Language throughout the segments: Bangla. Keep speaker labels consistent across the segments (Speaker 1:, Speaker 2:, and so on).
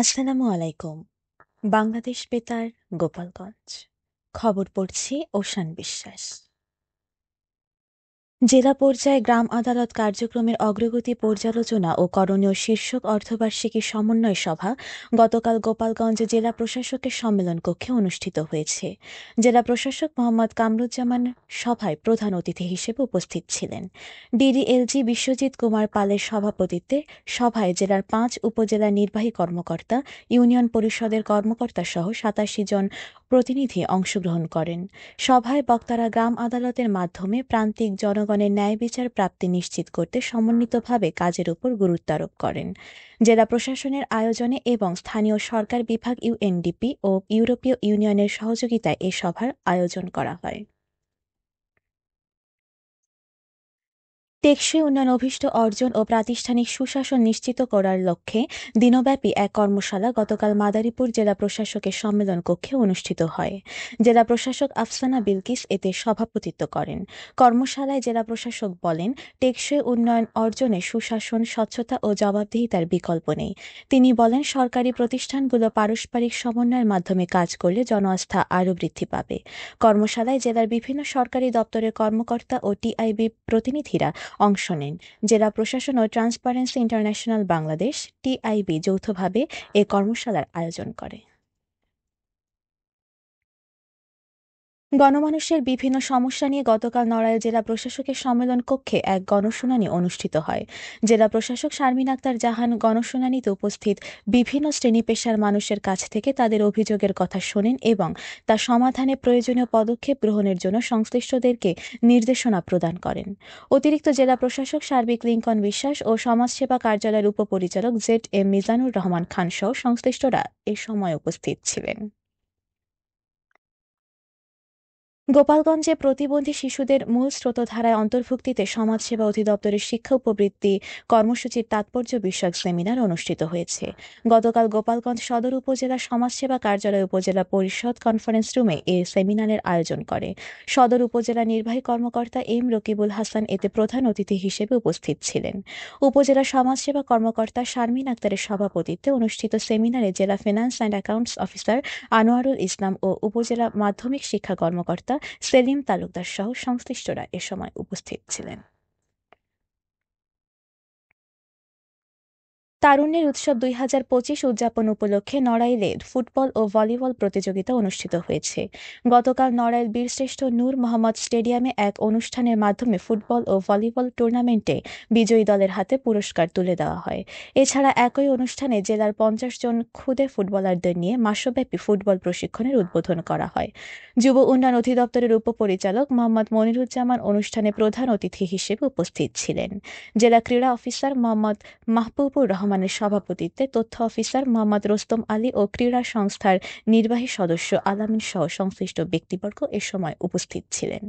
Speaker 1: আসসালামু আলাইকুম। বাংলাদেশ বেতার, গোপালগঞ্জ। খবর পড়ছি ওশান বিশ্বাস। জেলা পর্যায়ে গ্রাম আদালত কার্যক্রমের অগ্রগতি পর্যালোচনা ও করণীয় শীর্ষক অর্ধবার্ষিকী সমন্বয় সভা গতকাল গোপালগঞ্জ জেলা প্রশাসকের সম্মেলন কক্ষে অনুষ্ঠিত হয়েছে। জেলা প্রশাসক মোহাম্মদ কামরুজ্জামান সভায় প্রধান অতিথি হিসেবে উপস্থিত ছিলেন। ডিডিএলজি বিশ্বজিৎ কুমার পালের সভাপতিত্বে সভায় জেলার ৫ উপজেলা নির্বাহী কর্মকর্তা, ইউনিয়ন পরিষদের কর্মকর্তা সহ ৮৭ জন প্রতিনিধি অংশগ্রহণ করেন। সভায় বক্তারা গ্রাম আদালতের মাধ্যমে প্রান্তিক জনগণের ন্যায় বিচার প্রাপ্তি নিশ্চিত করতে সমন্বিতভাবে কাজের উপর গুরুত্ব আরোপ করেন। জেলা প্রশাসনের আয়োজনে এবং স্থানীয় সরকার বিভাগ ইউএনডিপি ও ইউরোপীয় ইউনিয়নের সহযোগিতায় এ সভার আয়োজন করা হয়। টেকসই উন্নয়ন অভিষ্ট অর্জন ও প্রাতিষ্ঠানিক সুশাসন নিশ্চিত করার লক্ষ্যে দিনব্যাপী এক কর্মশালা গতকাল মাদারীপুর জেলা প্রশাসকের সম্মেলন কক্ষে অনুষ্ঠিত হয়। জেলা প্রশাসক আফসানা বিলকিস এতে সভাপতিত্ব করেন। কর্মশালায় জেলা প্রশাসক বলেন, টেকসই উন্নয়ন অর্জনে সুশাসন, স্বচ্ছতা ও জবাবদিহিতার বিকল্প নেই। তিনি বলেন, সরকারি প্রতিষ্ঠানগুলো পারস্পরিক সমন্বয়ের মাধ্যমে কাজ করলে জনআস্থা আরও বৃদ্ধি পাবে। কর্মশালায় জেলার বিভিন্ন সরকারি দপ্তরের কর্মকর্তা ও টিআইবি প্রতিনিধিরা অংশ নেন। জেলা প্রশাসন ও ট্রান্সপারেন্সি ইন্টারন্যাশনাল বাংলাদেশ টিআইবি যৌথভাবে এ কর্মশালার আয়োজন করে। গণমানুষের বিভিন্ন সমস্যা নিয়ে গতকাল নড়াইল জেলা প্রশাসকের সম্মেলন কক্ষে এক গণশুনানি অনুষ্ঠিত হয়। জেলা প্রশাসক শারমিন আক্তার জাহান গণশুনানিতে উপস্থিত বিভিন্ন শ্রেণী পেশার মানুষের কাছ থেকে তাদের অভিযোগের কথা শোনেন এবং তা সমাধানে প্রয়োজনীয় পদক্ষেপ গ্রহণের জন্য সংশ্লিষ্টদেরকে নির্দেশনা প্রদান করেন। অতিরিক্ত জেলা প্রশাসক সার্বিক লিঙ্কন বিশ্বাস ও সমাজসেবা কার্যালয়ের উপপরিচালক ZM মিজানুর রহমান খান সহ সংশ্লিষ্টরা এ সময় উপস্থিত ছিলেন। গোপালগঞ্জে প্রতিবন্ধী শিশুদের মূল স্রোতধারায় অন্তর্ভুক্তিতে সমাজসেবা অধিদপ্তরের শিক্ষা উপবৃত্তি কর্মসূচির তাৎপর্য বিষয়ক সেমিনার অনুষ্ঠিত হয়েছে। গতকাল গোপালগঞ্জ সদর উপজেলা সমাজসেবা কার্যালয় উপজেলা পরিষদ কনফারেন্স রুমে এ সেমিনারের আয়োজন করে। সদর উপজেলা নির্বাহী কর্মকর্তা এম রকিবুল হাসান এতে প্রধান অতিথি হিসেবে উপস্থিত ছিলেন। উপজেলা সমাজসেবা কর্মকর্তা শারমিন আক্তারের সভাপতিত্বে অনুষ্ঠিত সেমিনারে জেলা finance and accounts officer Anwarul Islam ও উপজেলা মাধ্যমিক শিক্ষা কর্মকর্তা সেলিম তালুকদার সহ সংশ্লিষ্টরা এ সময় উপস্থিত ছিলেন। তারুণ্যের উৎসব ২০২৫ উদযাপন উপলক্ষে নড়াইলে ফুটবল ও ভলিবল প্রতিযোগিতা অনুষ্ঠিত হয়েছে। গতকাল নড়াইল বীরশ্রেষ্ঠ নূর মোহাম্মদ স্টেডিয়ামে এক অনুষ্ঠানের মাধ্যমে ফুটবল ও ভলিবল টুর্নামেন্টে বিজয়ী দলের হাতে পুরস্কার তুলে দেওয়া হয়। এছাড়া একই অনুষ্ঠানে জেলার ৫০ জন ক্ষুদে ফুটবলারদের নিয়ে মাসব্যাপী ফুটবল প্রশিক্ষণের উদ্বোধন করা হয়। যুব উন্নয়ন অধিদপ্তরের উপপরিচালক মোহাম্মদ মনিরুজ্জামান অনুষ্ঠানে প্রধান অতিথি হিসেবে উপস্থিত ছিলেন। জেলা ক্রীড়া অফিসার মোহাম্মদ মাহবুবুর রহমানের সভাপতিত্বে তথ্য অফিসার মোহাম্মদ রোস্তম আলী ও ক্রীড়া সংস্থার নির্বাহী সদস্য আলামিন সহ সংশ্লিষ্ট ব্যক্তিবর্গ এ সময় উপস্থিত ছিলেন।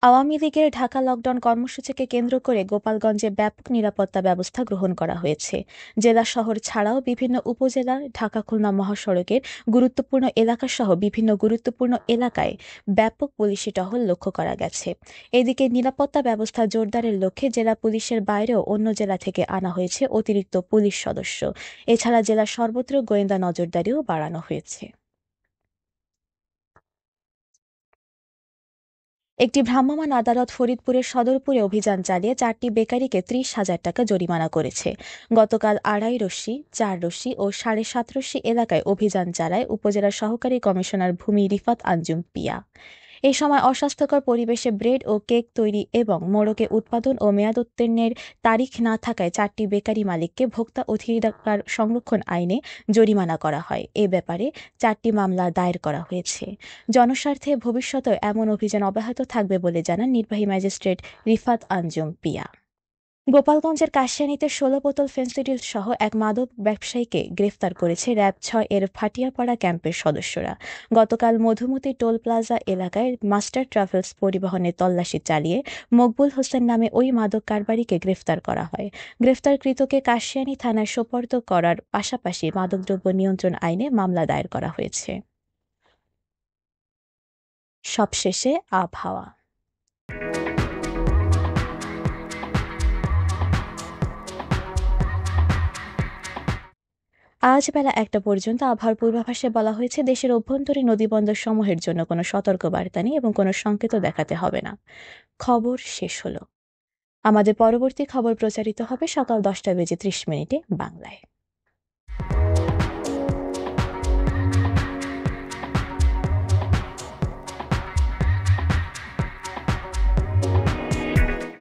Speaker 1: আওয়ামী লীগের ঢাকা লকডাউন কর্মসূচিকে কেন্দ্র করে গোপালগঞ্জে ব্যাপক নিরাপত্তা ব্যবস্থা গ্রহণ করা হয়েছে। জেলা শহর ছাড়াও বিভিন্ন উপজেলা, ঢাকা খুলনা মহাসড়কের গুরুত্বপূর্ণ এলাকাসহ বিভিন্ন গুরুত্বপূর্ণ এলাকায় ব্যাপক পুলিশি টহল লক্ষ্য করা গেছে। এদিকে নিরাপত্তা ব্যবস্থা জোরদারের লক্ষ্যে জেলা পুলিশের বাইরেও অন্য জেলা থেকে আনা হয়েছে অতিরিক্ত পুলিশ সদস্য। এছাড়া জেলার সর্বত্র গোয়েন্দা নজরদারিও বাড়ানো হয়েছে। একটি ভ্রাম্যমাণ আদালত ফরিদপুরের সদরপুরে অভিযান চালিয়ে 4টি বেকারিকে 30,000 টাকা জরিমানা করেছে। গতকাল 2.5 রশ্মি, 4 রশ্মি ও 7.5 রশ্মি এলাকায় অভিযান চালায় উপজেলা সহকারী কমিশনার ভূমি রিফাত আঞ্জুম পিয়া। এ সময় অস্বাস্থ্যকর পরিবেশে ব্রেড ও কেক তৈরি এবং মোড়কে উৎপাদন ও মেয়াদোত্তীর্ণের তারিখ না থাকায় 4টি বেকারি মালিককে ভোক্তা অধিকার সংরক্ষণ আইনে জরিমানা করা হয়। এ ব্যাপারে 4টি মামলা দায়ের করা হয়েছে। জনস্বার্থে ভবিষ্যতেও এমন অভিযান অব্যাহত থাকবে বলে জানান নির্বাহী ম্যাজিস্ট্রেট রিফাত আঞ্জুম পিয়া। গোপালগঞ্জের কাশিয়ানীতে 16 বোতল ফেন্সিডিল সহ এক মাদক ব্যবসায়ীকে গ্রেফতার করেছে র্যাব-6 এর ভাটিয়াপাড়া ক্যাম্পের সদস্যরা। গতকাল মধুমতি টোল প্লাজা এলাকায় মাস্টার ট্রাভেলস পরিবহনে তল্লাশি চালিয়ে মকবুল হোসেন নামে ওই মাদক কারবারিকে গ্রেফতার করা হয়। গ্রেফতারকৃতকে কাশিয়ানী থানায় সোপর্দ করার পাশাপাশি মাদকদ্রব্য নিয়ন্ত্রণ আইনে মামলা দায়ের করা হয়েছে। সবশেষে আবহাওয়া। আজ বেলা 1টা পর্যন্ত আবহাওয়ার পূর্বাভাসে বলা হয়েছে দেশের অভ্যন্তরীণ নদীবন্দর সমূহের জন্য কোনো সতর্কবার্তা নেই এবং কোনো সংকেতও দেখাতে হবে না। খবর শেষ হলো। আমাদের পরবর্তী খবর প্রচারিত হবে সকাল 10টা বেজে 30 মিনিটে বাংলায়।